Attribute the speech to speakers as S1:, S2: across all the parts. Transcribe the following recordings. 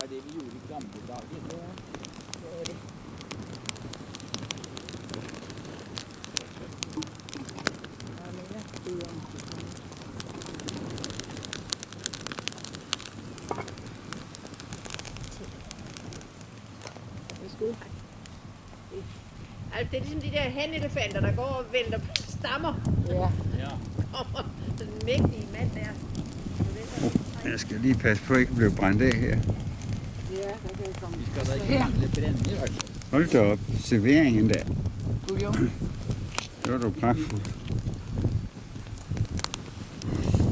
S1: Det er det vi gjorde i gamle dager.
S2: Ja, det er det. Der er mere bøger. Værsgo.
S3: Altså, det er ligesom de der hanelefanter, der går og vælter stammer.
S2: Ja.
S1: Ja.
S3: Kommer den mægtige mand der.
S4: Jeg skal lige passe på, at jeg ikke bliver brændt af her.
S2: Ja, der kan jeg komme.
S1: Vi skal da ikke mangle brænde i hvert fald.
S4: Hold da op, serveringen der.
S2: Bouillon.
S4: Det var du pragtfuldt.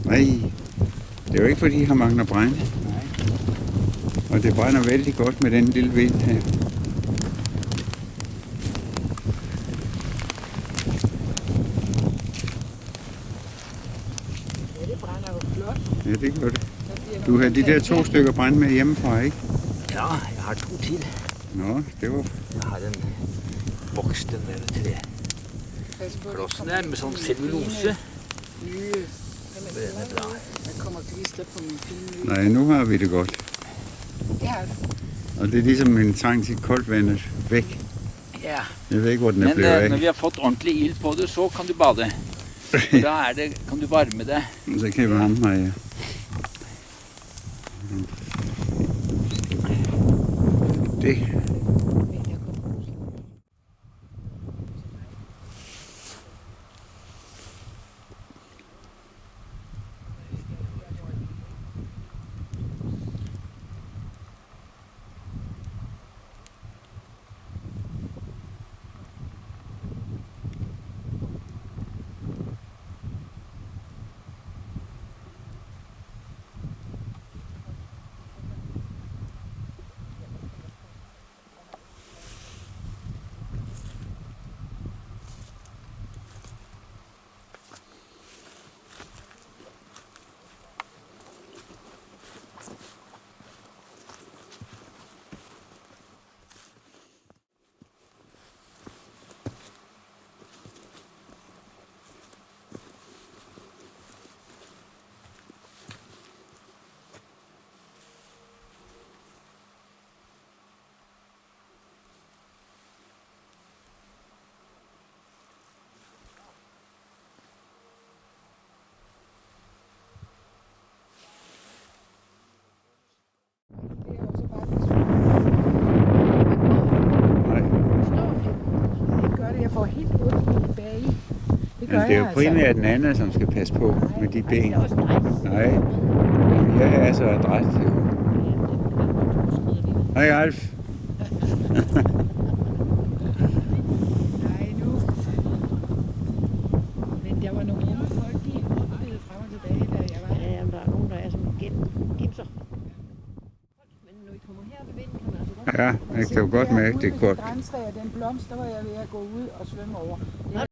S4: Nej, det er jo ikke fordi, han mangler brænde.
S1: Nej.
S4: Og det brænder vældig godt med den lille vind her.
S2: Ja, det brænder jo flot.
S4: Ja, det gør det.
S2: Der bliver
S4: Du har de der 2 stykker brænde med hjemmefra, ikke?
S1: Ja, jeg har 2 til.
S4: Nå, det var...
S1: Jeg har den vokste med 3 klodsene med sånn cellulose. Brenner bra.
S2: Der kommer klister på min film.
S4: Nej, nu har vi det godt.
S2: Det har det.
S4: Og det er ligesom en trang til koldt vandet væk.
S1: Ja.
S4: Jeg ved ikke, hvor den er
S1: Men
S4: blevet
S1: når
S4: af.
S1: vi har fått ordentlig ild på det, så kan du bade. Da kan du varme det.
S4: Så kan jeg varme mig, ja. Det. Nej.
S2: Det gør det. Jeg får helt ondt bag. Det gør
S4: Men det er jo
S2: jeg
S4: primært den anden, som skal passe på med de ben.
S3: Det er også nice.
S4: Nej, jeg er så adræt. Jo. Hej Alf.
S2: Nej, nu. Men der var nogle unge folk, de hoppede frem og tilbage, da jeg var her.
S3: Ja, jamen, der er nogen, der er som gemser. Men når I kommer her ved vinden, kan man altså godt...
S4: Ja, jeg kan jo godt mærke, det er godt.
S2: Den blomst, der var jeg ved at gå ud og svømme over.